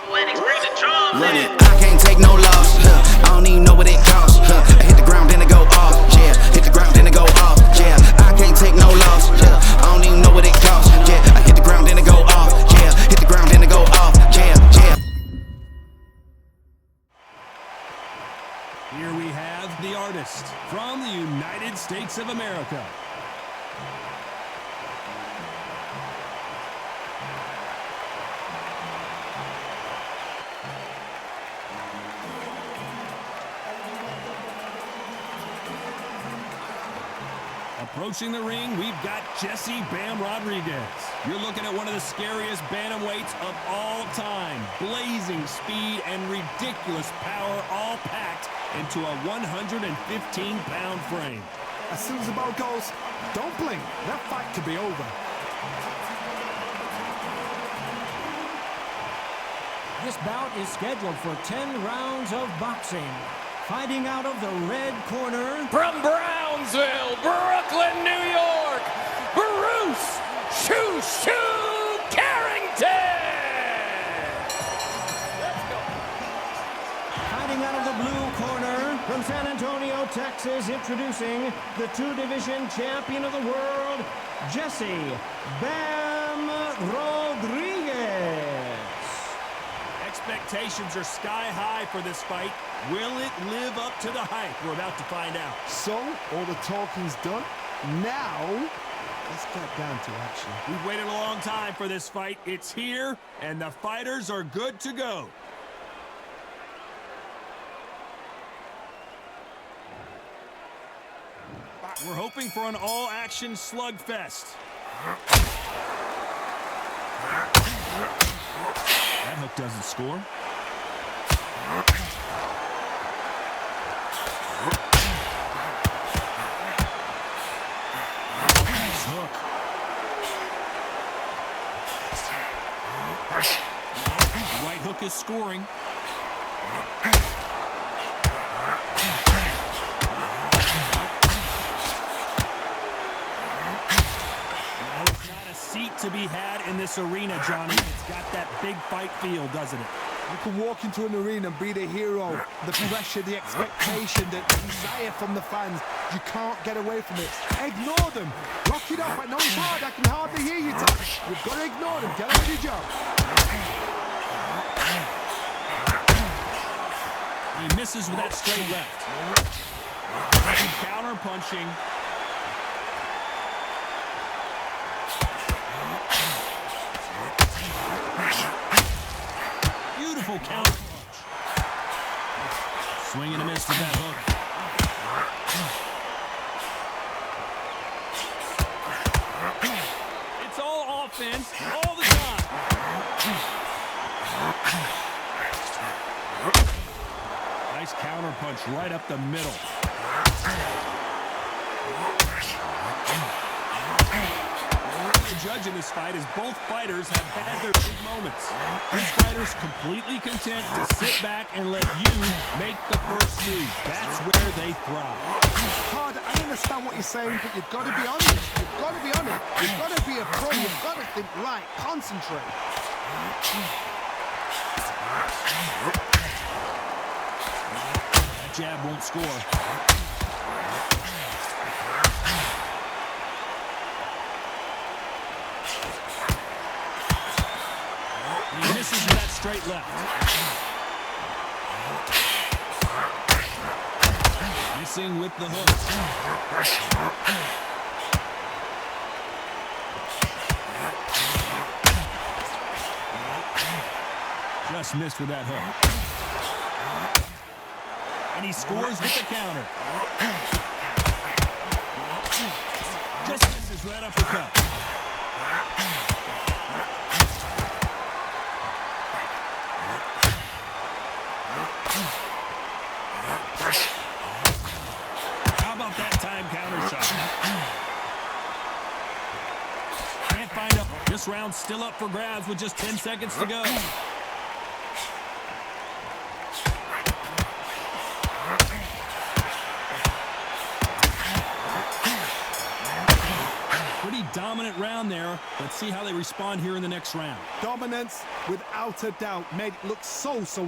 Run it, I can't take no loss. I don't even know what it costs. I hit the ground, then it go off. Yeah, hit the ground, then it go off. Yeah, I can't take no loss. I don't even know what it costs. Yeah, I hit the ground, then it go off. Yeah, hit the ground, then it go off. Yeah, yeah. Here we have the artist from the United States of America. Approaching the ring, we've got Jesse "Bam" Rodriguez. You're looking at one of the scariest bantamweights of all time. Blazing speed and ridiculous power, all packed into a 115-pound frame. As soon as the bell goes, don't blink. That fight could be over. This bout is scheduled for 10 rounds of boxing. Fighting out of the red corner, from Brownsville, Brooklyn, New York, Bruce "Shoo-Shoo" Carrington! Let's go. Fighting out of the blue corner, from San Antonio, Texas, introducing the two-division champion of the world, Jesse "Bam" Rodriguez. Expectations are sky high for this fight. Will it live up to the hype? We're about to find out. So, all the talking's done. Now, let's get down to action. We've waited a long time for this fight. It's here, and the fighters are good to go. We're hoping for an all-action slugfest. That hook doesn't score. Nice hook. The right hook is scoring. To be had in this arena, Johnny. It's got that big fight feel, doesn't it? You can walk into an arena and be the hero. The pressure, the expectation, the desire from the fans. You can't get away from it. Ignore them. Rock it up. I know it's hard. I can hardly hear you, Tom. You've got to ignore them. Get on with your job. He misses with that straight left. Counter punching. Beautiful counter punch. Swing and a miss with that hook. It's all offense all the time. Nice counter punch right up the middle. The judge in this fight is both fighters have had their big moments. This fighter's completely content to sit back and let you make the first move. That's where they thrive. Hard, I understand what you're saying, but you've got to be honest. You've got to be honest. You've got to be a pro. You've got to think right. Concentrate. That jab won't score. He misses with that straight left. Missing with the hook. Just missed with that hook. And he scores with the counter. Just misses with that uppercut. How about that time counter shot? Can't find a... This round's still up for grabs with just 10 seconds to go. Pretty dominant round there. Let's see how they respond here in the next round. Dominance, without a doubt, made it look so easy. Okay,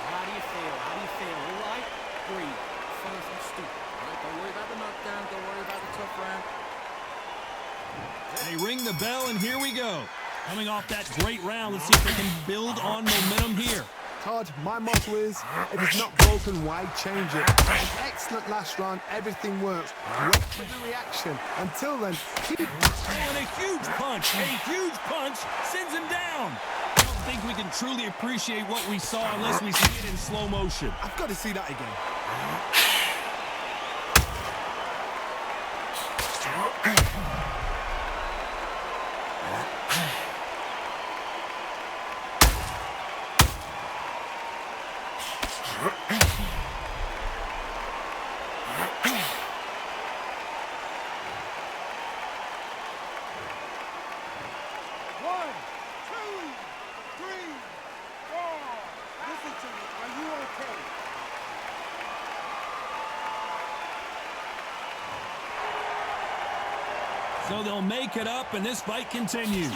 how do you feel? How do you feel? All right? Breathe. First and stupid. All right, don't worry about the knockdown. Don't worry about the tough round. They ring the bell, and here we go. Coming off that great round, let's see if they can build on momentum here. Todd, my motto is, if it's not broken, why change it? An excellent last round, everything works. Wait for the reaction. Until then, keep... And a huge punch sends him down. I don't think we can truly appreciate what we saw unless we see it in slow motion. I've got to see that again. So they'll make it up, and this fight continues.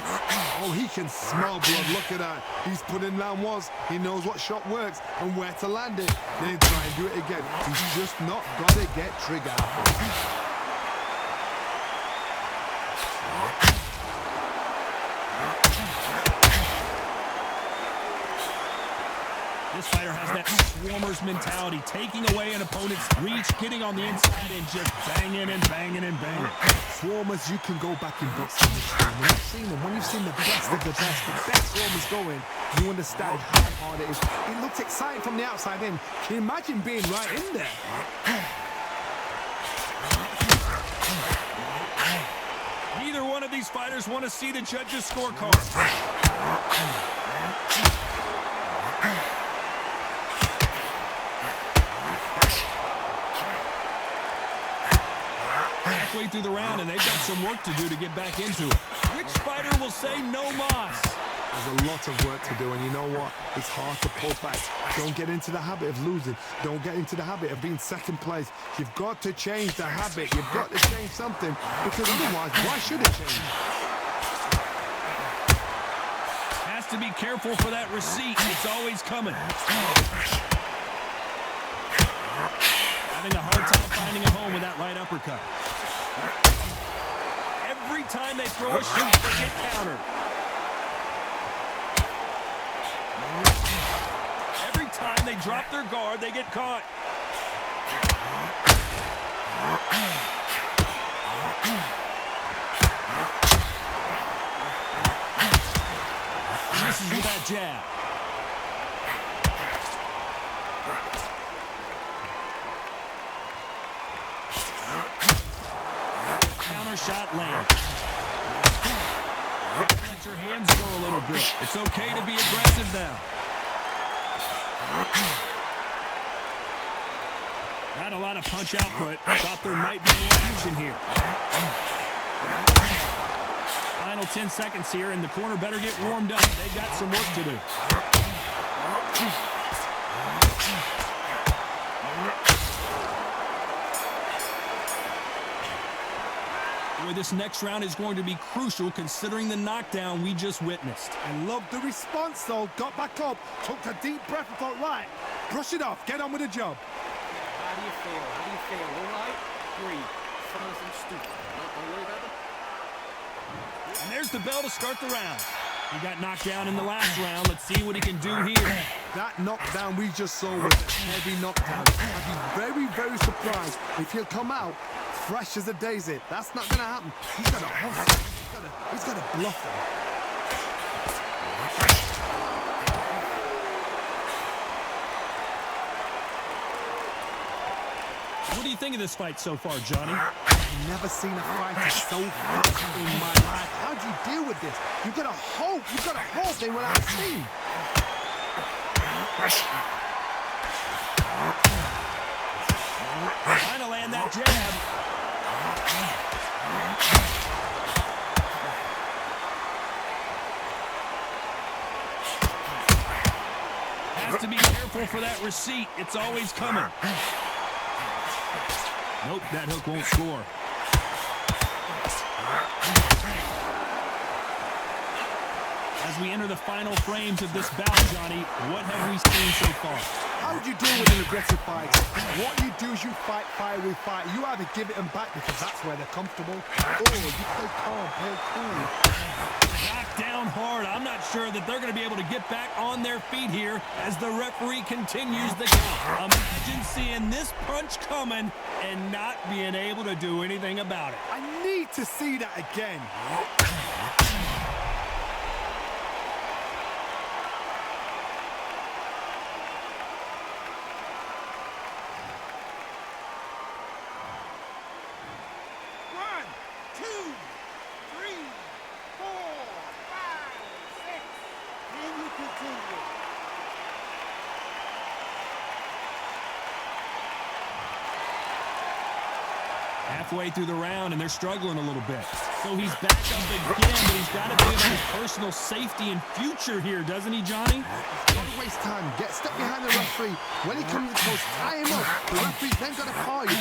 Oh, he can smell blood. Look at that. He's put in round once. He knows what shot works and where to land it. Then try and do it again. He's just not got to get trigger happy. This fighter has that swarmer's mentality, taking away an opponent's reach, getting on the inside, and just banging and banging and banging. Swarmers, you can go back in books. When you've seen them, when you've seen the best of the best swarmers going, you understand how hard it is. It looks exciting from the outside in. Can you imagine being right in there? Neither one of these fighters want to see the judges' scorecard. Halfway through the round, and they've got some work to do to get back into it. Which fighter will say no mas? There's a lot of work to do, and you know what? It's hard to pull back. Don't get into the habit of losing. Don't get into the habit of being second place. You've got to change the habit. You've got to change something, because otherwise, why should it change? Has to be careful for that receipt. It's always coming. Having a hard time finding a home with that right uppercut. Every time they throw a shot, they get countered. Every time they drop their guard, they get caught. Misses with that jab. Counter shot lands. Let your hands go a little bit. It's okay to be aggressive now. Not a lot of punch output. Thought there might be more action here. Final 10 seconds here, and the corner better get warmed up. They've got some work to do. Boy, this next round is going to be crucial considering the knockdown we just witnessed. I love the response, though. Got back up, took a deep breath and thought, right, brush it off, get on with the job. How do you feel? How do you feel? All right? Breathe. First and stupid. Don't worry about it. And there's the bell to start the round. He got knocked down in the last round. Let's see what he can do here. That knockdown we just saw was a heavy knockdown. I'd be very, very surprised if he'll come out fresh as a daisy. That's not going to happen. He's got to hustle. He's got to bluff him. What do you think of this fight so far, Johnny? I've never seen a fighter so fast in my life. How do you deal with this? You've got to hope they will out steam. Trying to land that jab. Has to be careful for that receipt. It's always coming. Nope, that hook won't score. As we enter the final frames of this bout, Johnny, what have we seen so far? How do you deal with an aggressive fight? What you do is you fight fire with fire. You either give it them back because that's where they're comfortable, or you play calm, play cool. Knocked down hard. I'm not sure that they're going to be able to get back on their feet here as the referee continues the count. Imagine seeing this punch coming and not being able to do anything about it. I need to see that again. Halfway through the round, and they're struggling a little bit. So he's back up again, but he's got to think about his personal safety and future here, doesn't he, Johnny? Don't waste time. Step behind the referee. When he comes close, tie him up. The referee's then got to call you.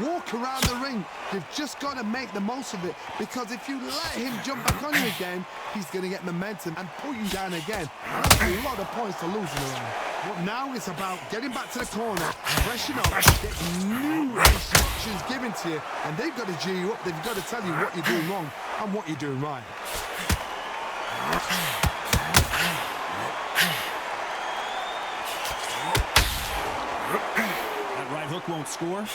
Walk around the ring. You've just got to make the most of it, because if you let him jump back on you again, he's going to get momentum and pull you down again. That's a lot of points to lose in the round. But now it's about getting back to the corner, freshen up, get new instructions given to you, and they've got to G you up. They've got to tell you what you're doing wrong and what you're doing right. That right hook won't score.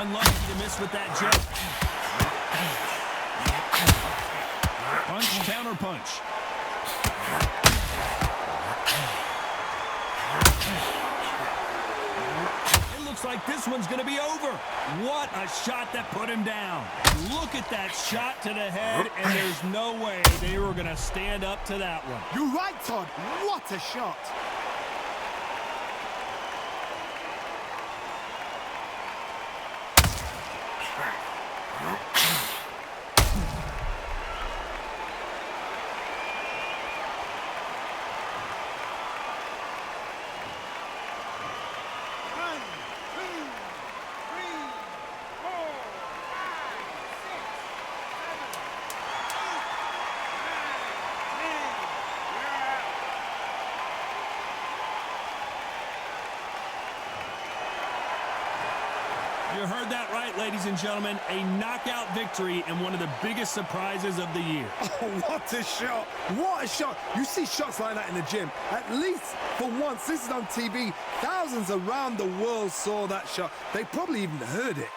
Unlucky to miss with that jab. Punch, counter punch. It looks like this one's going to be over. What a shot that put him down. Look at that shot to the head, and there's no way they were going to stand up to that one. You're right, Todd. What a shot. You heard that right, ladies and gentlemen. A knockout victory and one of the biggest surprises of the year. Oh, what a shot. What a shot. You see shots like that in the gym. At least for once, this is on TV. Thousands around the world saw that shot. They probably even heard it.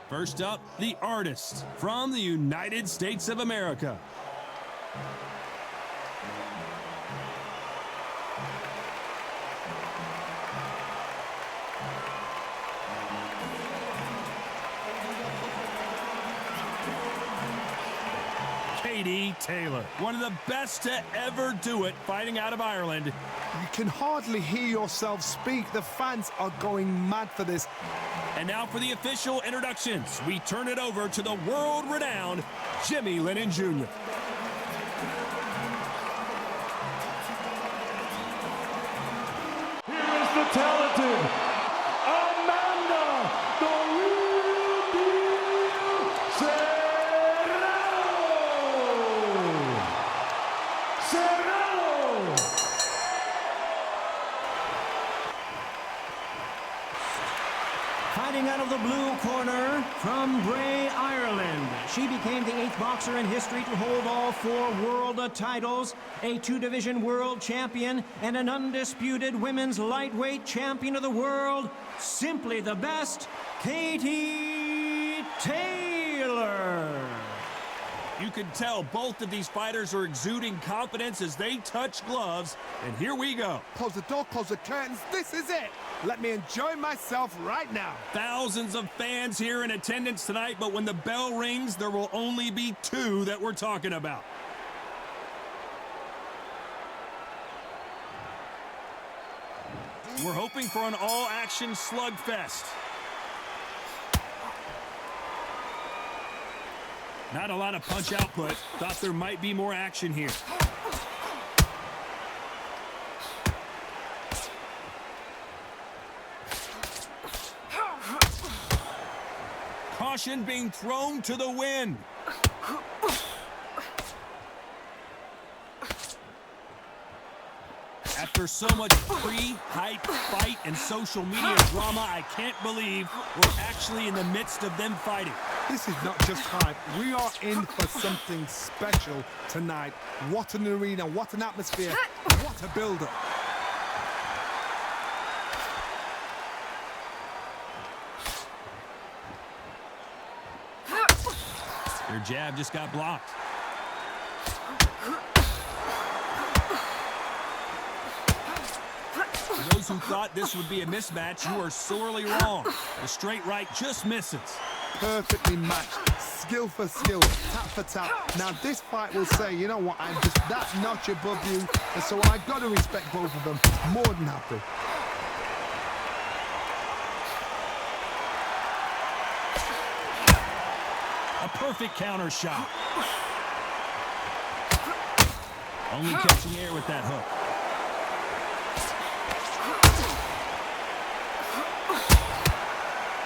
First up, the artist from the United States of America. Katie Taylor, one of the best to ever do it, fighting out of Ireland. You can hardly hear yourself speak. The fans are going mad for this. And now for the official introductions, we turn it over to the world-renowned Jimmy Lennon Jr. Here is the talented Amanda the Real Deal Serrano. Fighting out of the blue corner from Bray, Ireland. She became the 8th boxer in history to hold all 4 world titles, a 2-division world champion, and an undisputed women's lightweight champion of the world. Simply the best, Katie Taylor. You can tell both of these fighters are exuding confidence as they touch gloves, and here we go. Close the door, close the curtains. This is it. Let me enjoy myself right now. Thousands of fans here in attendance tonight, but when the bell rings, there will only be 2 that we're talking about. We're hoping for an all-action slugfest. Not a lot of punch output. Thought there might be more action here. Caution being thrown to the wind. After so much pre-hype fight and social media drama, I can't believe we're actually in the midst of them fighting. This is not just hype. We are in for something special tonight. What an arena, what an atmosphere, what a build-up. Their jab just got blocked. For those who thought this would be a mismatch, you are sorely wrong. The straight right just misses. Perfectly matched, skill for skill, tap for tap. Now this fight will say, you know what, I'm just that notch above you, and so I've got to respect both of them. More than happy. A perfect counter shot. Only catching air with that hook.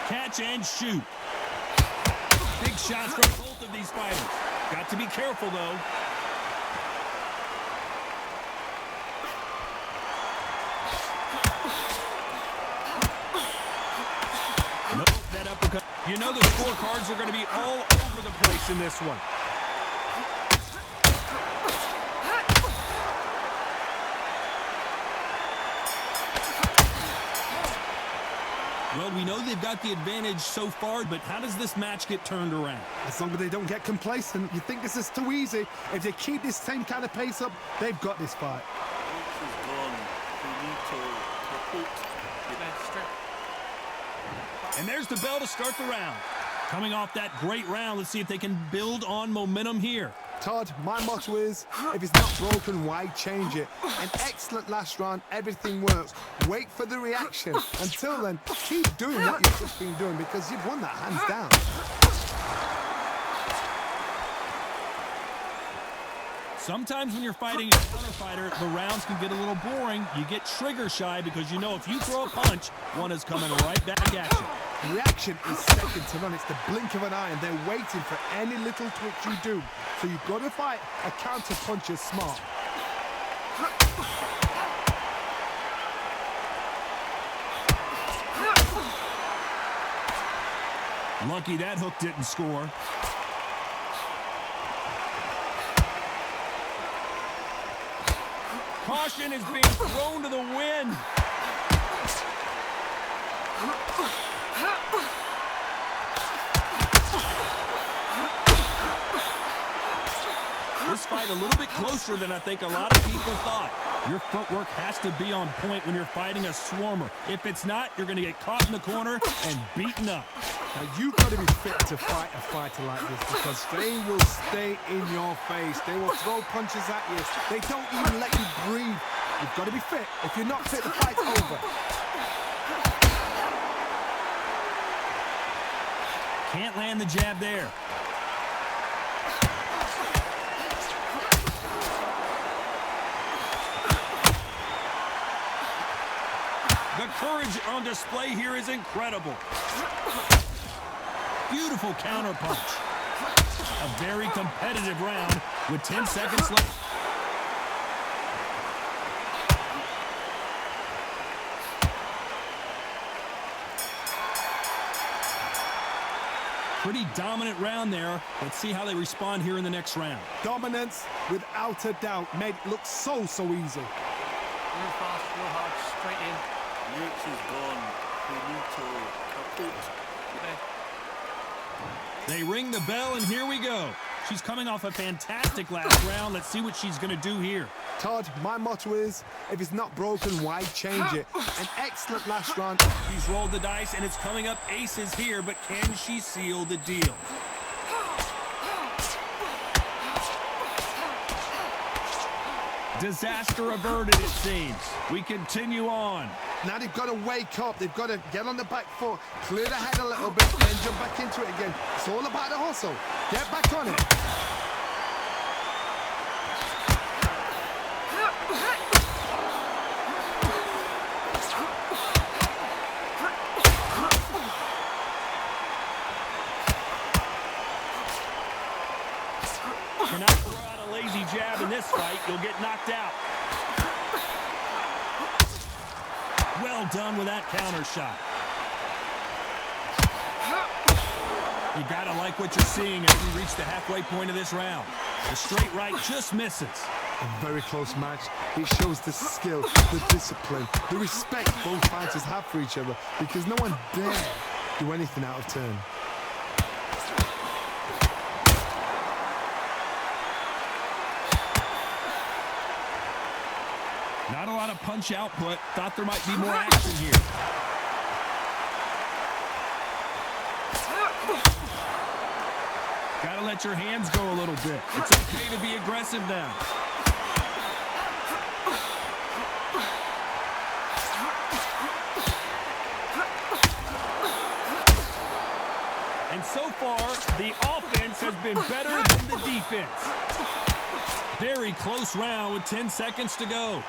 Catch and shoot. Big shots from both of these fighters. Got to be careful, though. Nope, that uppercut. You know the scorecards are going to be all over the place in this one. Well, we know they've got the advantage so far, but how does this match get turned around? As long as they don't get complacent, you think this is too easy. If they keep this same kind of pace up, they've got this fight. And there's the bell to start the round. Coming off that great round, let's see if they can build on momentum here. Todd, my motto is, if it's not broken, why change it? An excellent last round, everything works. Wait for the reaction. Until then, keep doing what you've just been doing because you've won that hands down. Sometimes when you're fighting a counter fighter, the rounds can get a little boring. You get trigger shy because you know if you throw a punch, one is coming right back at you. Reaction is second to none. It's the blink of an eye, and they're waiting for any little twitch you do. So you've got to fight a counter puncher smart. Lucky that hook didn't score. Caution is being thrown to the wind. This fight a little bit closer than I think a lot of people thought. Your footwork has to be on point when you're fighting a swarmer. If it's not, you're going to get caught in the corner and beaten up. Now you've got to be fit to fight a fighter like this because they will stay in your face. They will throw punches at you. They don't even let you breathe. You've got to be fit. If you're not fit, the fight's over. Can't land the jab there. The courage on display here is incredible. Beautiful counter punch. A very competitive round with 10 seconds left. Pretty dominant round there. Let's see how they respond here in the next round. Dominance, without a doubt, made it look so easy. Real fast, real hard, straight in. Yates is gone. Finito. Kaput. They ring the bell, and here we go. She's coming off a fantastic last round. Let's see what she's going to do here. Todd, my motto is, if it's not broken, why change it? An excellent last round. She's rolled the dice, and it's coming up aces here, but can she seal the deal? Disaster averted, it seems. We continue on. Now they've got to wake up. They've got to get on the back foot, clear the head a little bit, then jump back into it again. It's all about the hustle. Get back on it. Cannot throw out a lazy jab in this fight. You'll get knocked out. Well done with that counter shot. You gotta like what you're seeing as we reach the halfway point of this round. The straight right just misses. A very close match. It shows the skill, the discipline, the respect both fighters have for each other, because no one dare do anything out of turn. Not a lot of punch output. Thought there might be more action here. Gotta let your hands go a little bit. It's okay to be aggressive now. And so far, the offense has been better than the defense. Very close round with 10 seconds to go.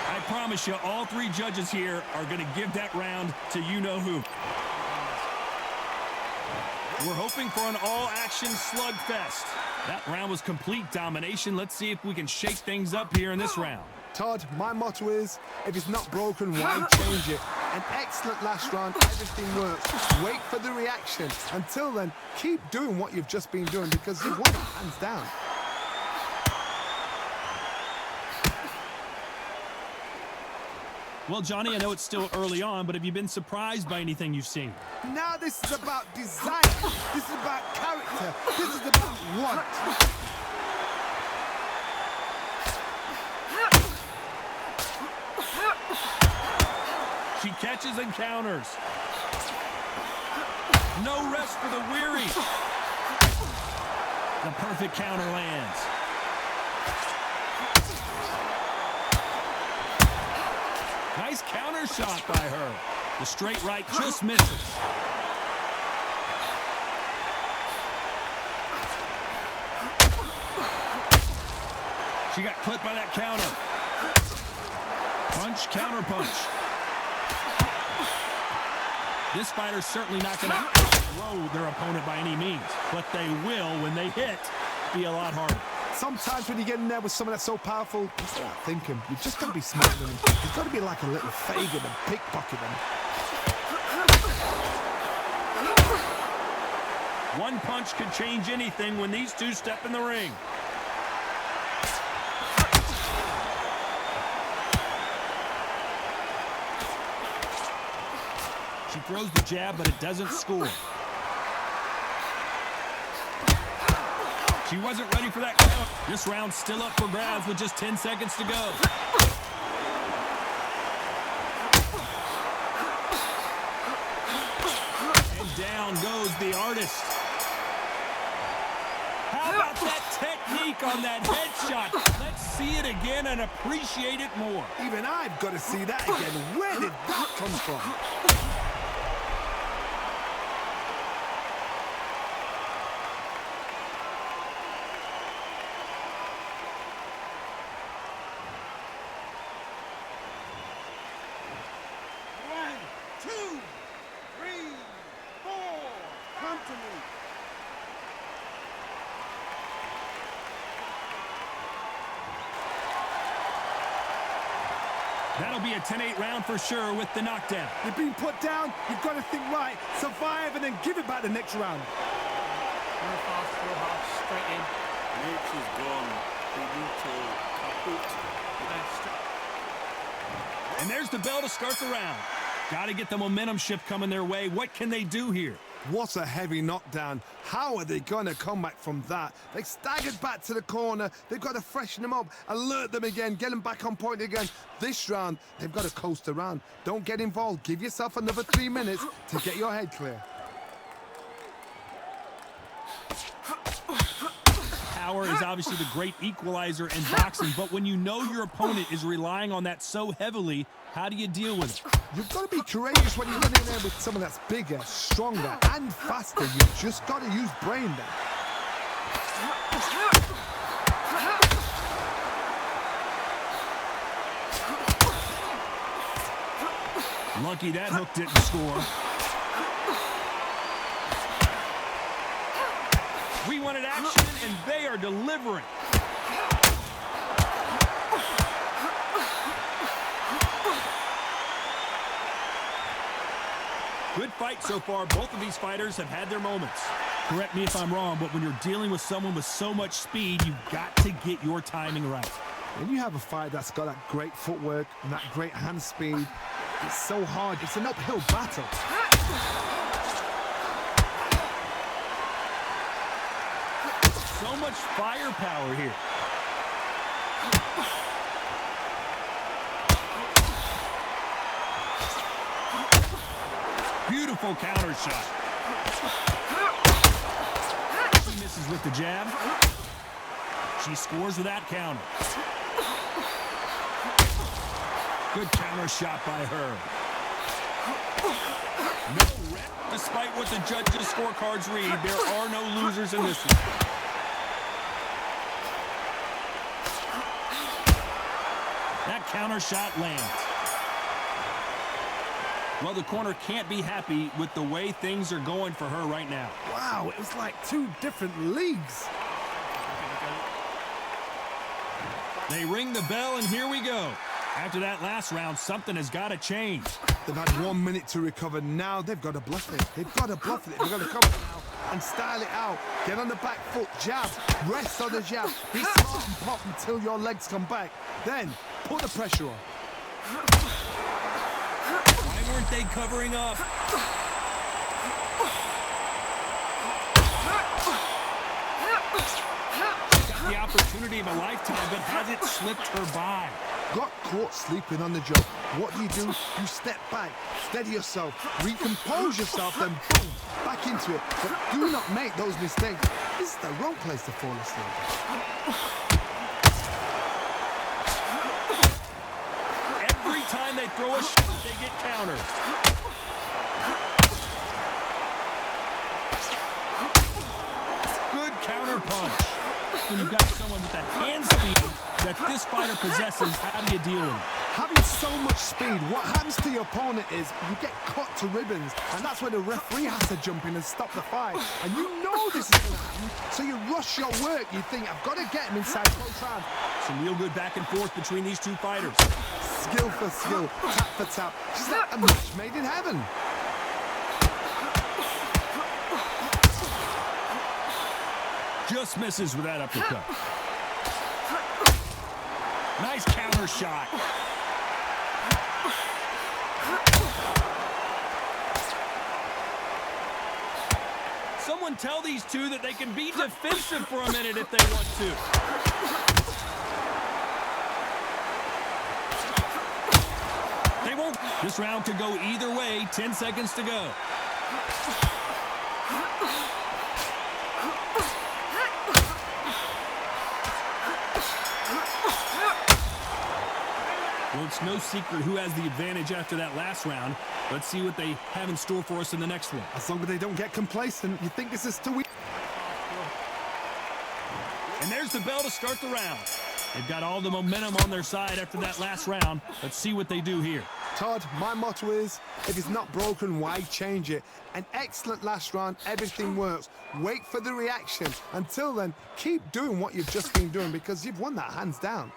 I promise you, all three judges here are going to give that round to you-know-who. We're hoping for an all-action slugfest. That round was complete domination. Let's see if we can shake things up here in this round. Todd, my motto is, if it's not broken, why change it? An excellent last round, everything works. Wait for the reaction. Until then, keep doing what you've just been doing, because you've won it hands down. Well, Johnny, I know it's still early on, but have you been surprised by anything you've seen? Now this is about design. This is about character. This is about want. She catches and counters. No rest for the weary. The perfect counter lands. Nice counter shot by her. The straight right just misses. She got clipped by that counter. Punch, counter punch. This fighter's certainly not going to throw their opponent by any means, but they will, when they hit, be a lot harder. Sometimes when you get in there with someone that's so powerful, you start thinking, you've just got to be smarter than them. You've got to be like a little Fagin and pickpocket them. One punch could change anything when these two step in the ring. She throws the jab, but it doesn't score. She wasn't ready for that count. This round's still up for grabs with just 10 seconds to go. And down goes the artist. How about that technique on that headshot? Let's see it again and appreciate it more. Even I've got to see that again. Where did that come from? That'll be a 10-8 round for sure with the knockdown. You've been put down, you've got to think right, survive, and then give it back the next round. Real fast, real hard, straight in. Nature's gone. Finito, kaput. And there's the bell to start the round. Got to get the momentum shift coming their way. What can they do here? What a heavy knockdown. How are they going to come back from that? They staggered back to the corner. They've got to freshen them up, alert them again, get them back on point again. This round, they've got to coast around. Don't get involved. Give yourself another 3 minutes to get your head clear. Power is obviously the great equalizer in boxing, but when you know your opponent is relying on that so heavily, how do you deal with it? You've got to be courageous when you're running in there with someone that's bigger, stronger, and faster. You've just got to use brain there. Lucky that hook didn't score. We wanted action, and they are delivering. Good fight so far. Both of these fighters have had their moments. Correct me if I'm wrong, but when you're dealing with someone with so much speed, you've got to get your timing right. When you have a fight that's got that great footwork and that great hand speed, it's so hard. It's an uphill battle. So much firepower here. Beautiful counter shot. She misses with the jab. She scores with that counter. Good counter shot by her. No rep. Despite what the judges' scorecards read, there are no losers in this one. That counter shot lands. Well, the corner can't be happy with the way things are going for her right now. Wow, it was like two different leagues. They ring the bell, and here we go. After that last round, something has got to change. They've had 1 minute to recover. Now they've got to bluff it. They've got to bluff it. They've got to come now and style it out. Get on the back foot, jab, rest on the jab. Be smart and pop until your legs come back. Then put the pressure on. Why weren't they covering up? Got the opportunity of a lifetime, but has it slipped her by? Got caught sleeping on the job. What do? You step back, steady yourself, recompose yourself, then boom, back into it. But do not make those mistakes. This is the wrong place to fall asleep. Every time they throw a shot, they get countered. Good counter punch. When you've got someone with that hand speed that this fighter possesses, how do you deal with it? Having so much speed, what happens to your opponent is you get cut to ribbons, and that's where the referee has to jump in and stop the fight. And you know this is going to happen, so you rush your work. You think, I've got to get him inside close round. Some real good back and forth between these two fighters. Skill for skill, tap for tap. Just like a match made in heaven. Just misses with that uppercut. Nice counter shot. Someone tell these two that they can be defensive for a minute if they want to. They won't. This round could go either way. 10 seconds to go. Well, it's no secret who has the advantage after that last round. Let's see what they have in store for us in the next one. As long as they don't get complacent, you think this is too weak. And there's the bell to start the round. They've got all the momentum on their side after that last round. Let's see what they do here. Todd, my motto is, if it's not broken, why change it? An excellent last round, everything works. Wait for the reaction. Until then, keep doing what you've just been doing because you've won that hands down.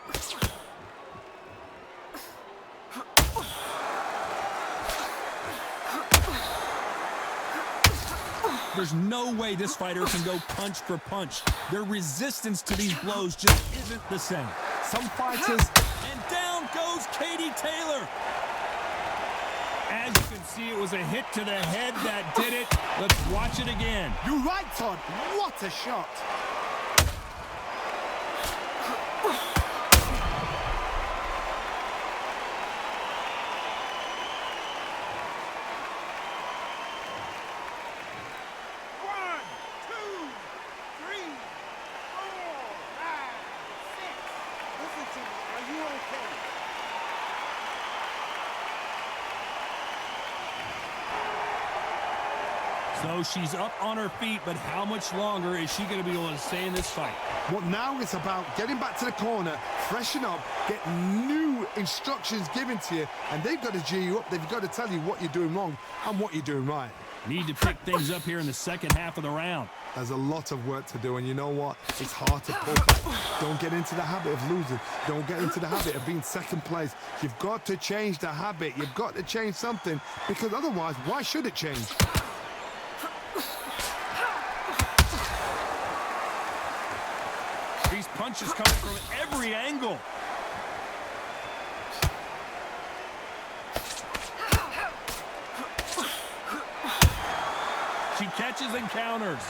There's no way this fighter can go punch for punch. Their resistance to these blows just isn't the same. Some fighters... And down goes Katie Taylor. As you can see, it was a hit to the head that did it. Let's watch it again. You're right, Todd. What a shot. Uh-oh, she's up on her feet, but how much longer is she going to be able to stay in this fight? Well, now it's about getting back to the corner, freshen up, get new instructions given to you, and they've got to G you up. They've got to tell you what you're doing wrong and what you're doing right. Need to pick things up here in the second half of the round. There's a lot of work to do, and you know what? It's hard to pull back. Don't get into the habit of losing. Don't get into the habit of being second place. You've got to change the habit. You've got to change something, because otherwise, why should it change? These punches coming from every angle. She catches and counters.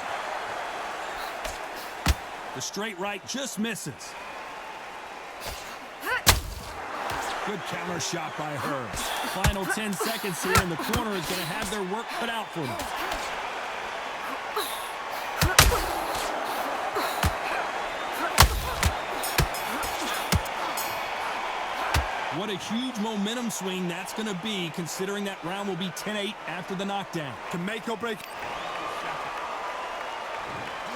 The straight right just misses. Good counter shot by her. Final 10 seconds here, and the corner is going to have their work cut out for them. What a huge momentum swing that's going to be, considering that round will be 10-8 after the knockdown. Can make or break.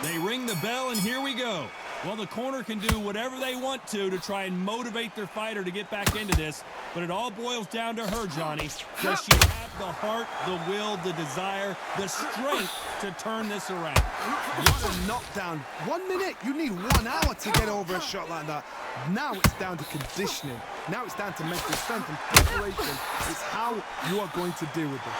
They ring the bell, and here we go. Well, the corner can do whatever they want to try and motivate their fighter to get back into this, but it all boils down to her, Johnny. Does she have the heart, the will, the desire, the strength to turn this around? What a knockdown. 1 minute, you need 1 hour to get over a shot like that. Now it's down to conditioning. Now it's down to mental strength and preparation. It's how you are going to deal with this.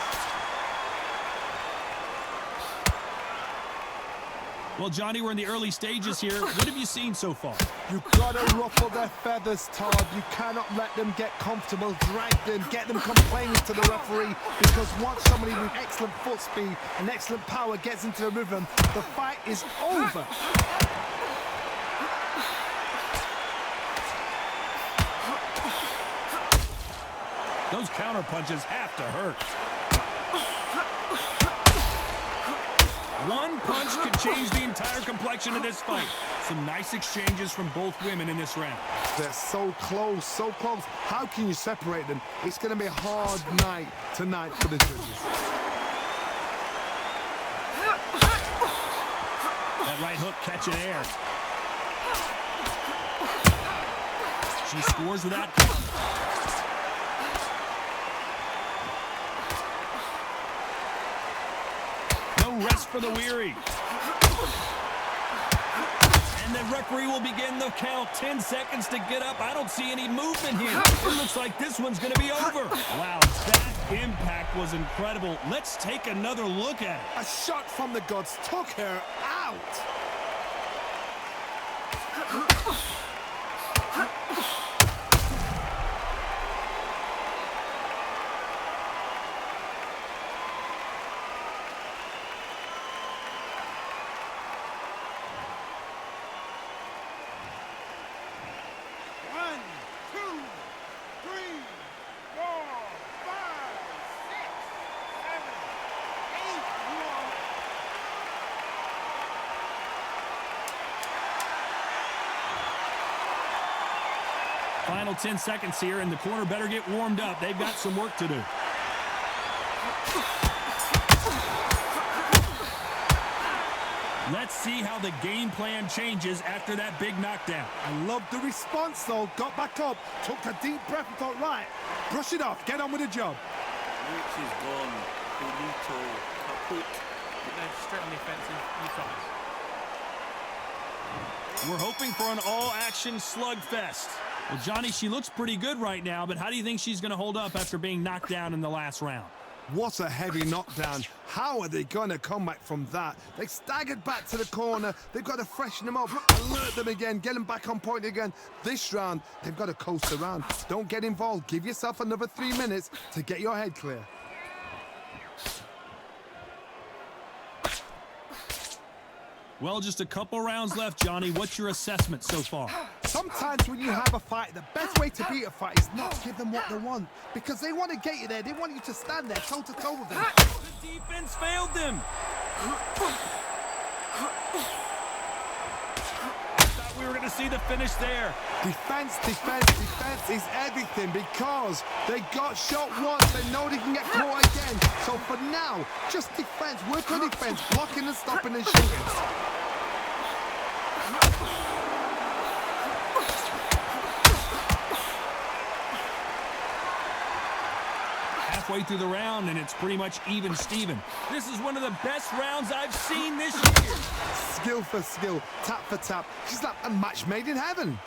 Well, Johnny, we're in the early stages here. What have you seen so far? You've got to ruffle their feathers, Todd. You cannot let them get comfortable, drag them, get them complaining to the referee, because once somebody with excellent foot speed and excellent power gets into the rhythm, the fight is over. Those counter punches have to hurt. One punch could change the entire complexion of this fight. Some nice exchanges from both women in this round. They're so close, so close. How can you separate them? It's going to be a hard night tonight for the judges. That right hook catching air. She scores with that counter. Rest for the weary. And the referee will begin the count. 10 seconds to get up. I don't see any movement here. It looks like this one's going to be over. Wow, that impact was incredible. Let's take another look at it. A shot from the gods took her out. Final 10 seconds here, and the corner better get warmed up. They've got some work to do. Let's see how the game plan changes after that big knockdown. I love the response, though. Got back up, took a deep breath and thought, right, brush it off, get on with the job. Which is gone. Finito. Kaput. Straight on the offensive. You got this. We're hoping for an all-action slugfest. Well, Johnny, she looks pretty good right now, but how do you think she's going to hold up after being knocked down in the last round? What a heavy knockdown. How are they going to come back from that? They staggered back to the corner. They've got to freshen them up, alert them again, get them back on point again. This round, they've got to coast around. Don't get involved. Give yourself another 3 minutes to get your head clear. Well, just a couple rounds left, Johnny. What's your assessment so far? Sometimes when you have a fight, the best way to beat a fight is not to give them what they want, because they want to get you there. They want you to stand there toe-to-toe with them. The defense failed them. Thought we were going to see the finish there. Defense, defense, defense is everything because they got shot once. They know they can get caught again. So for now, just defense. Work on defense. Blocking and stopping and shooting. Halfway through the round, and it's pretty much even Steven. This is one of the best rounds I've seen this year. Skill for skill, tap for tap. Just like a match made in heaven.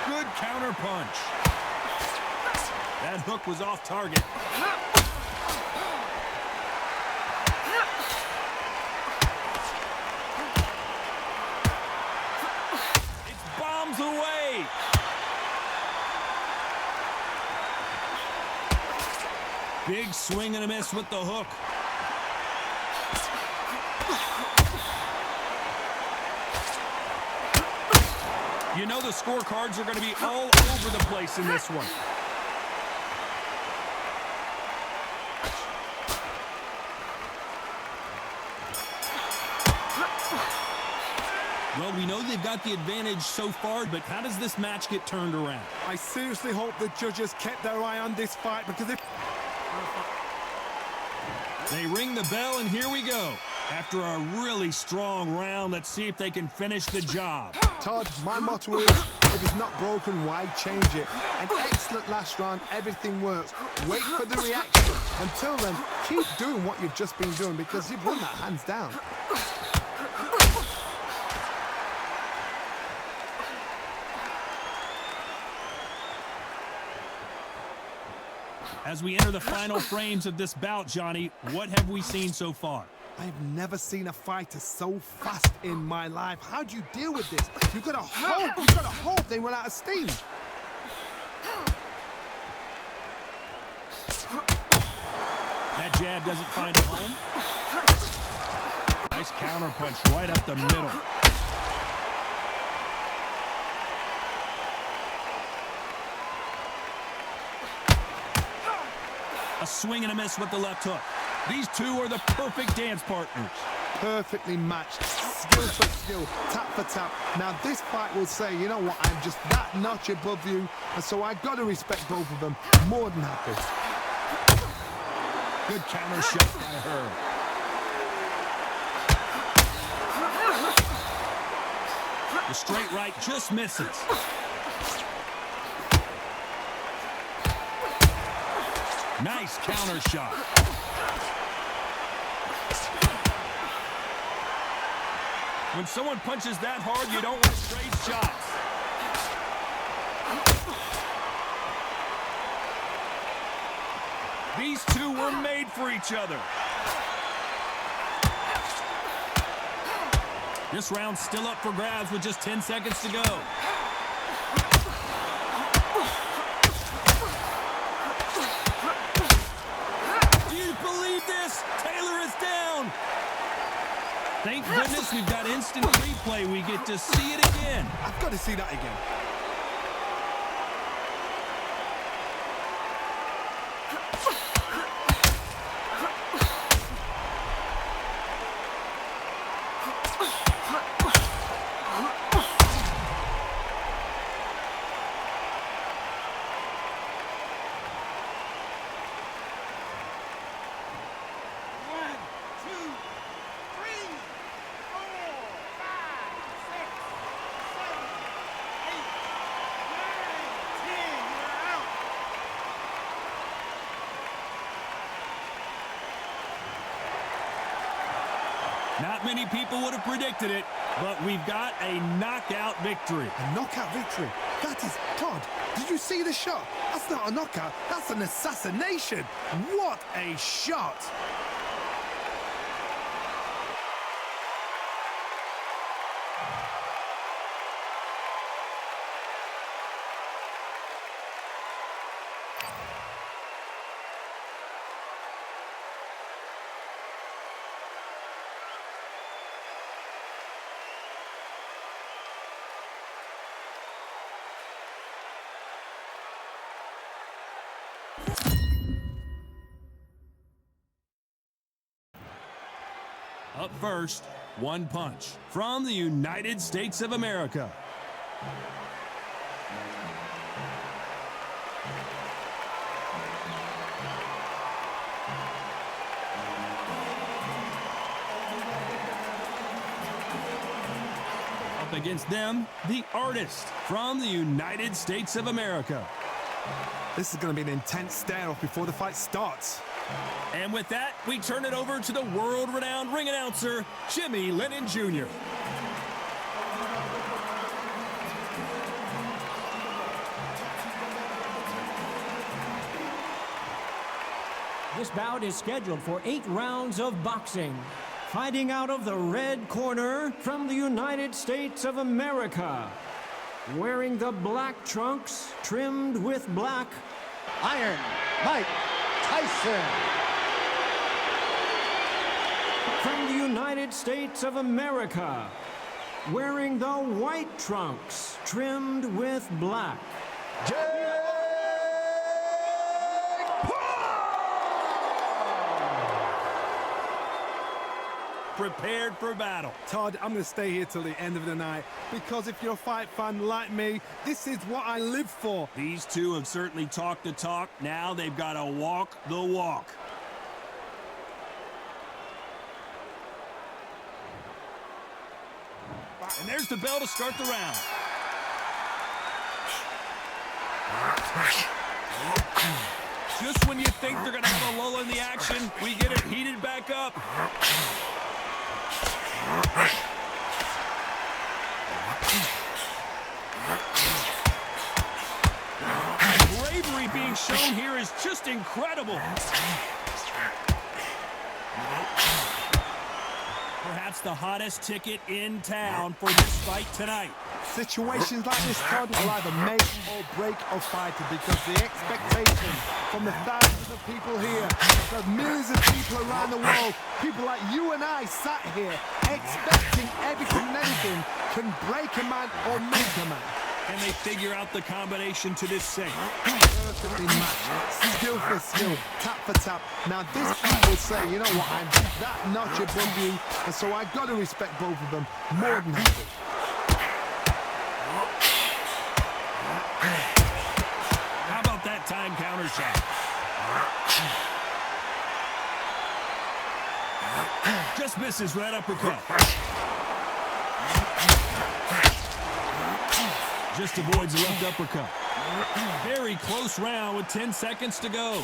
Good counter punch. That hook was off target. It's bombs away. Big swing and a miss with the hook. You know the scorecards are going to be all over the place in this one. Well, we know they've got the advantage so far, but how does this match get turned around? I seriously hope the judges kept their eye on this fight because if... They ring the bell, and here we go. After a really strong round, let's see if they can finish the job. Todd, my motto is, if it's not broken, why change it? An excellent last round, everything works. Wait for the reaction. Until then, keep doing what you've just been doing because you've won that hands down. As we enter the final frames of this bout, Johnny, what have we seen so far? I've never seen a fighter so fast in my life. How do you deal with this? You've got to hope they run out of steam. That jab doesn't find a home. Nice counter punch right up the middle. A swing and a miss with the left hook. These two are the perfect dance partners. Perfectly matched, skill for skill, tap for tap. Now this fight will say, you know what, I'm just that notch above you, and so I got to respect both of them. More than happy. Good counter shot by her. The straight right just misses. Nice counter shot. When someone punches that hard, you don't want straight shots. These two were made for each other. This round's still up for grabs with just 10 seconds to go. Thank goodness we've got instant replay. We get to see it again. I've got to see that again. Not many people would have predicted it, but we've got a knockout victory. A knockout victory? That is... Todd, did you see the shot? That's not a knockout, that's an assassination. What a shot! Up first, One punch from the United States of America. Up against them, the artist from the United States of America. This is going to be an intense stare-off before the fight starts. And with that, we turn it over to the world-renowned ring announcer, Jimmy Lennon Jr. This bout is scheduled for 8 rounds of boxing. Fighting out of the red corner from the United States of America. Wearing the black trunks trimmed with black, Iron Mike Tyson. from the United States of America. Wearing the white trunks trimmed with black, Prepared for battle. Todd, I'm going to stay here till the end of the night because if you're a fight fan like me, this is what I live for. These two have certainly talked the talk. Now they've got to walk the walk. And there's the bell to start the round. Just when you think they're going to have a lull in the action, we get it heated back up. Bravery being shown here is just incredible. Perhaps the hottest ticket in town for this fight tonight. Situations like this, Todd, will either make or break a fighter because the expectation from the thousands of people here, the millions of people around the world, people like you and I sat here expecting everything and anything can break a man or make a man. Can they figure out the combination to this sink? Perfectly matched, skill for skill, tap for tap. Now this fight will say, you know what, I'm that notch above you, and so I've got to respect both of them more than happy. How about that time counter shot? Just misses right uppercut. Just avoids the left uppercut. Very close round with 10 seconds to go.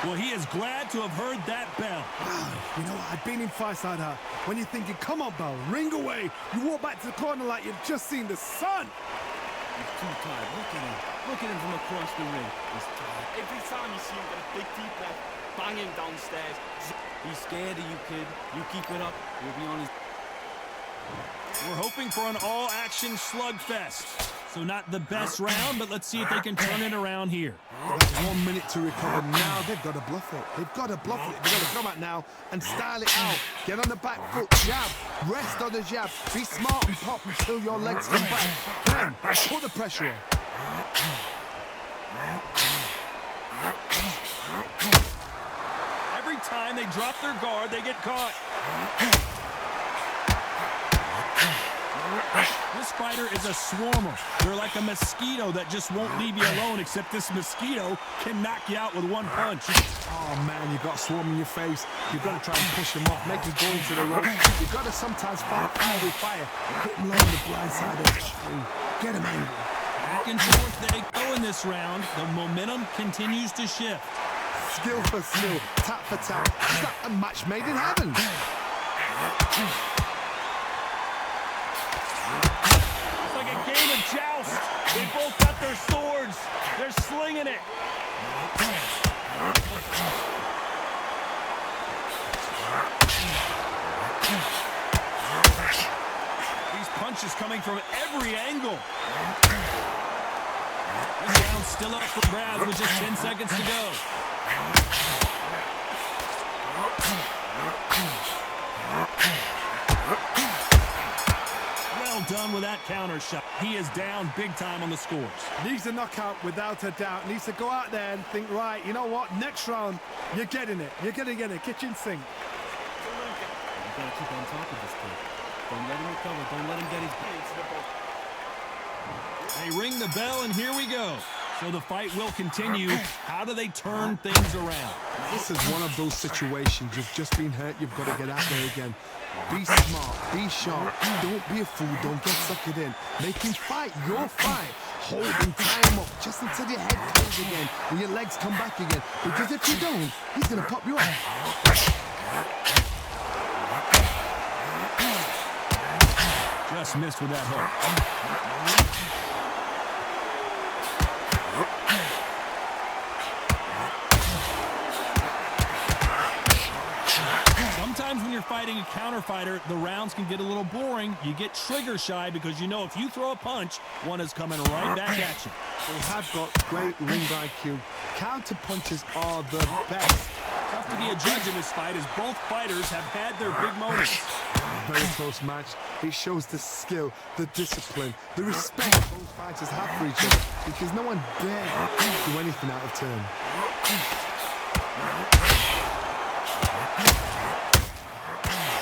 Well, he is glad to have heard that bell. You know what, I've been in fights like that. When you're thinking, come on, bell, ring away. You walk back to the corner like you've just seen the sun. He's too tired. Look at him. Look at him from across the ring. He's tired. Every time you see him get a big deep breath, banging downstairs. He's scared of you, kid. You keep it up, you'll be on his... We're hoping for an all-action slugfest. So not the best round, but let's see if they can turn it around here. That's 1 minute to recover. Now they've got to bluff it. They've got to bluff it. They've got to come out now and style it out. Get on the back foot, jab. Rest on the jab. Be smart and pop until your legs come back. Then put the pressure on. Every time they drop their guard, they get caught. This fighter is a swarmer. They're like a mosquito that just won't leave you alone, except this mosquito can knock you out with one punch. Oh man, you've got a swarm in your face. You've got to try and push him off, make him go into the rope. You've got to sometimes fight fire with fire. Hit him low on the blind side of the tree. Get him angry. Back and forth they go in this round. The momentum continues to shift. Skill for skill, tap for tap. Is that a match made in heaven? It's like a game of joust. They both got their swords. They're slinging it. These punches coming from every angle. This round's still up for grabs with just 10 seconds to go. Well done. done with that counter shot. He is down big time on the scores. Needs a knockout without a doubt. Needs to go out there and think, right, you know what? Next round, you're getting it. You're going to get it. Kitchen sink. You gotta keep on top of this kid. Don't let him recover. Don't let him get his base. They ring the bell, and here we go. So the fight will continue. How do they turn things around? This is one of those situations. You've just been hurt. You've got to get out there again. Be smart. Be sharp. Don't be a fool. Don't get suckered in. Make him fight your fight. Hold him, tie him up just until your head comes again and your legs come back again. Because if you don't, he's going to pop you up. Just missed with that hook. Sometimes when you're fighting a counter fighter, the rounds can get a little boring. You get trigger shy because you know if you throw a punch, one is coming right back at you. They have got great ring IQ. Counter punches are the best. Tough to be a judge in this fight as both fighters have had their big moments. Very close match. It shows the skill, the discipline, the respect both fighters have for each other because no one dare do anything out of turn.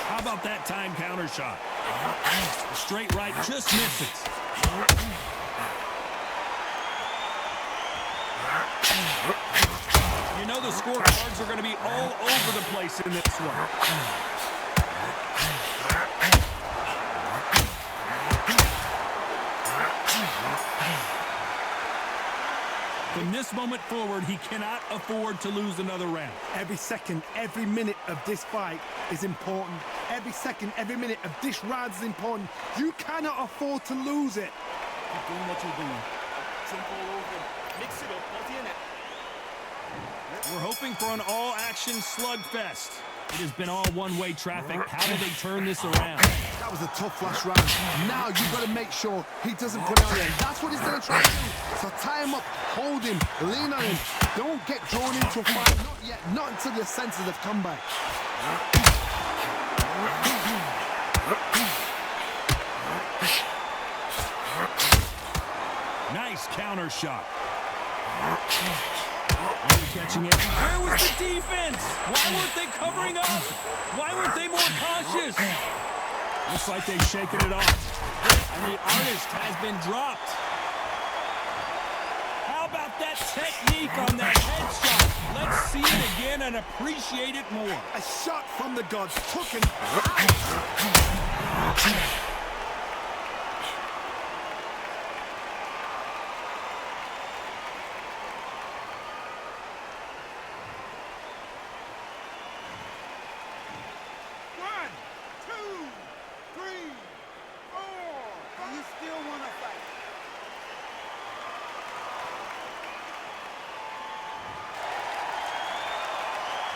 How about that time counter shot? Straight right, just misses. You know the scorecards are going to be all over the place in this one. From this moment forward, he cannot afford to lose another round. Every second, every minute of this fight is important. Every second, every minute of this round is important. You cannot afford to lose it. Keep doing what you're doing. Jump all over him. Mix it up. Not in it. We're hoping for an all-action slugfest. It has been all one-way traffic. How do they turn this around? That was a tough last round. Now you've got to make sure he doesn't put it on there. That's what he's going to try to do. So tie him up, hold him, lean on him. Don't get drawn into a fight. Not yet. Not until your senses have come back. Nice counter shot. Only catching it. Where was the defense? Why weren't they covering up? Why weren't they more cautious? Looks like they've shaken it off. And the artist has been dropped. How about that technique on that headshot? Let's see it again and appreciate it more. A shot from the gods took him out.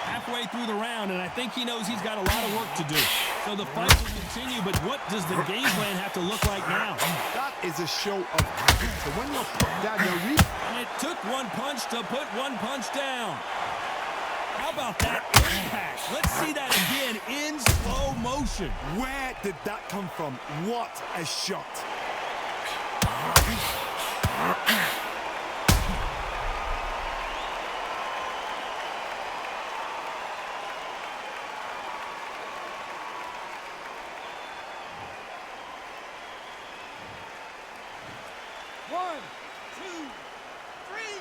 Halfway through the round, and I think he knows he's got a lot of work to do. So the fight will continue, but what does the game plan have to look like now? That is a show of so when you're put down, you're and it took one punch to put one punch down. How about that impact? Let's see that again in slow motion. Where did that come from? What a shot. One, two, three,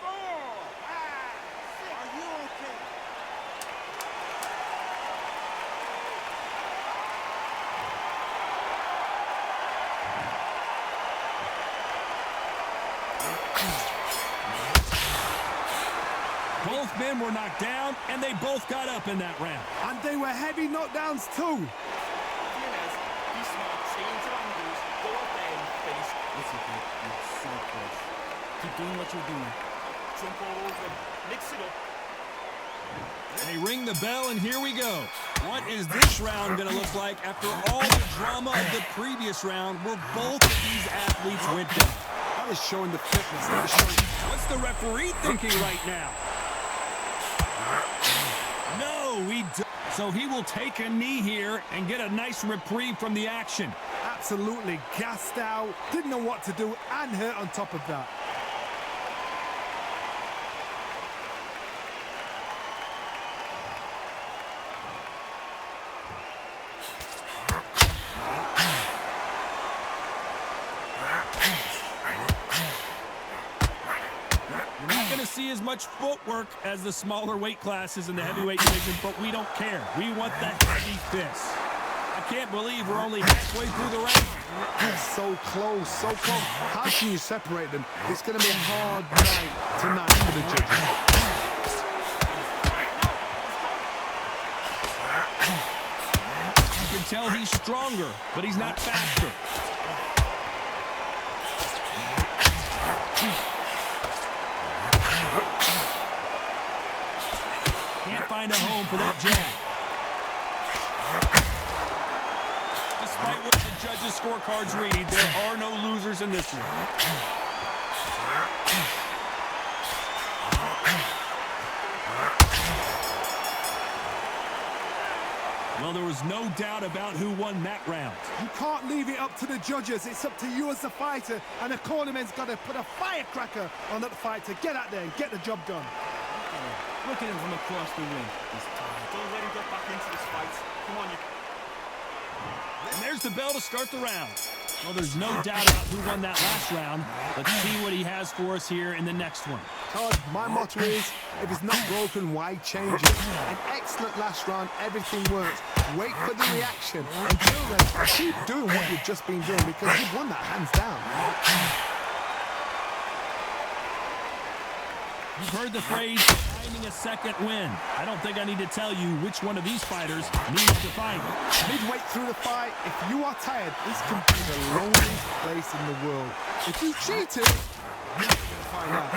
four, five, six. Are you okay? Both men were knocked down, and they both got up in that round. And they were heavy knockdowns too. Be smart. Stay into angles. Go up there and face. Listen, kid. You're so close. Keep doing what you're doing. Jump all over him. Mix it up. They ring the bell, and here we go. What is this round going to look like after all the drama of the previous round where both of these athletes went down? That was showing the fitness. That was showing. What's the referee thinking right now? No, he don't. So he will take a knee here and get a nice reprieve from the action. absolutely gassed out, didn't know what to do, and hurt on top of that. See as much footwork as the smaller weight classes in the heavyweight division, but we don't care. We want the heavy fists. I can't believe we're only halfway through the round. So close, so close. How can you separate them? It's going to be a hard night tonight for the judges. You can tell he's stronger, but he's not faster. Can't find a home for that jab. Despite what the judges' scorecards read, there are no losers in this one. Well, there was no doubt about who won that round. You can't leave it up to the judges. It's up to you as the fighter, and the cornerman's got to put a firecracker on that fight to get out there and get the job done. Look at him from across the ring. He's tired. Don't let him get back into this fight. Come on, you. And there's the bell to start the round. Well, there's no doubt about who won that last round. Let's see what he has for us here in the next one. Todd, my motto is, if it's not broken, why change it? An excellent last round, everything works. Wait for the reaction. Until then, keep doing what you've just been doing because you've won that hands down. You've heard the phrase, finding a second win. I don't think I need to tell you which one of these fighters needs to find it. Midway through the fight, if you are tired, this can be the loneliest place in the world. If you cheated, you're going to find out.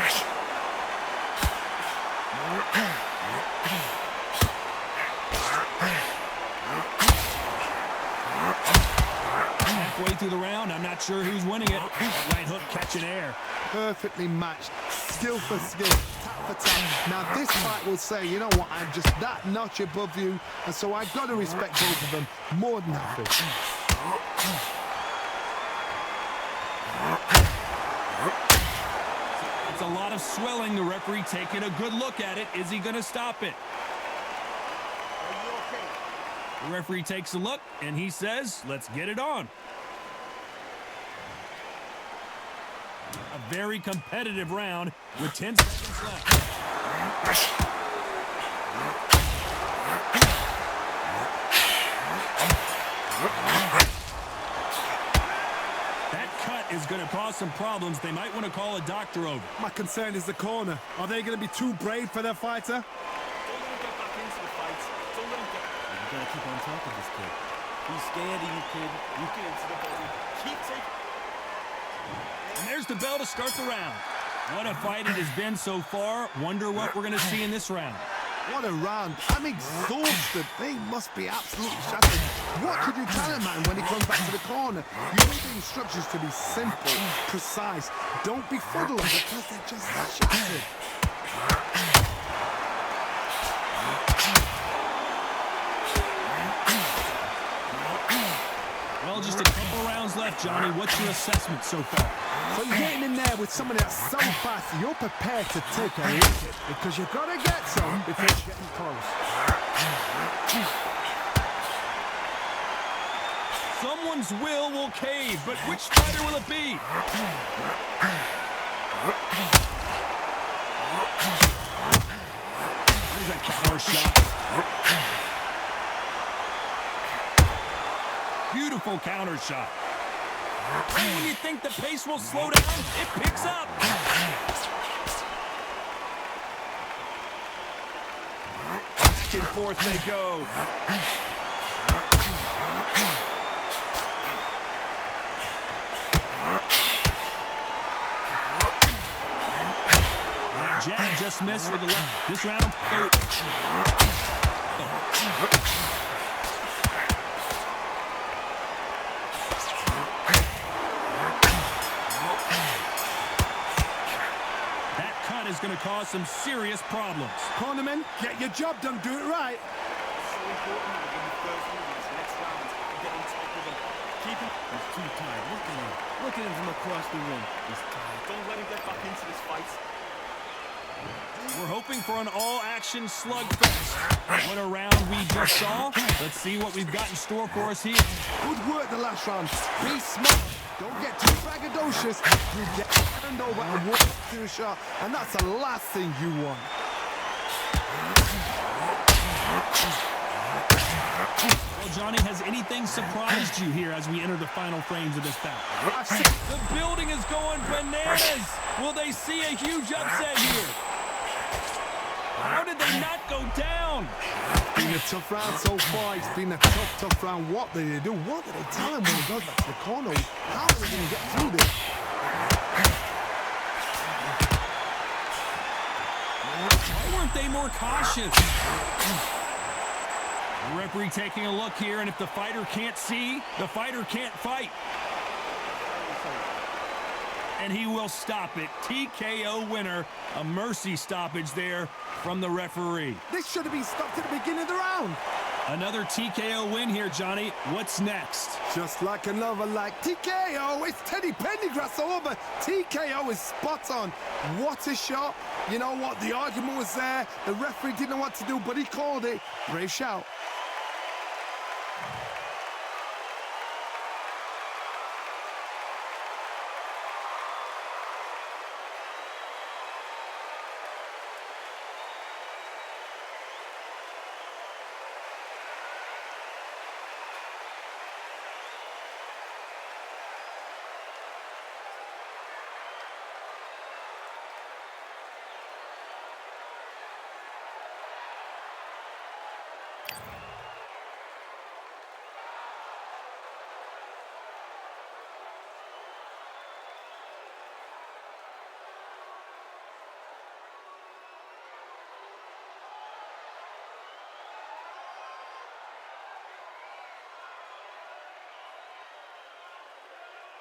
Halfway through the round, I'm not sure who's winning it. Right hook catching air. Perfectly matched, skill for skill, tap for tap. Now this fight will say, you know what, I'm just that notch above you, and so I've got to respect both of them more than happy. It's a lot of swelling. The referee taking a good look at it. Is he going to stop it? The referee takes a look, and he says, let's get it on. A very competitive round with 10 seconds left. That cut is going to cause some problems. They might want to call a doctor over. My concern is the corner. Are they going to be too brave for their fighter? You gotta keep on top of this kid. He's scared of you, kid. You get into the body. Keep taking. And there's the bell to start the round. What a fight it has been so far. Wonder what we're going to see in this round. What a round. I'm exhausted. They must be absolutely shattered. What could you tell him, man, when he comes back to the corner? You want the instructions to be simple, precise. Don't befuddle them because they're just shattered. Well, just a couple rounds left, Johnny. What's your assessment so far? So you're getting in there with somebody that's so fast, you're prepared to take a risk because you've got to get some before you're getting close. Someone's will cave, but which fighter will it be? There's a counter shot. Beautiful counter shot. And when you think the pace will slow down, it picks up. Back and forth they go. Jab just missed with the left. This round, is going to cause some serious problems. Cornerman, get your job done, do it right. So important that when you first move in this next round, you get on top of them. Keep him. He's too tired. Look at him. Look at him from across the ring. He's tired. Don't let him get back into this fight. We're hoping for an all-action slugfest. What a round we just saw. Let's see what we've got in store for us here. Good work the last round. Be smart. Don't get too braggadocious. You get turned over and walk to a shot, and that's the last thing you want. Well, Johnny, has anything surprised you here as we enter the final frames of this bout? The building is going bananas. Will they see a huge upset here? How did they not go down? Been a tough round so far. It's been a tough round. What did they do? What did they tell him when he goes back to the corner? How are they going to get through this? Why weren't they more cautious? The referee taking a look here, and if the fighter can't see, the fighter can't fight. And he will stop it. TKO winner. A mercy stoppage there from the referee. This should have been stopped at the beginning of the round. Another TKO win here, Johnny. What's next? Just like another like TKO. It's Teddy Pendergrass over. TKO is spot on. What a shot. You know what? The argument was there. The referee didn't know what to do, but he called it. Brave shout.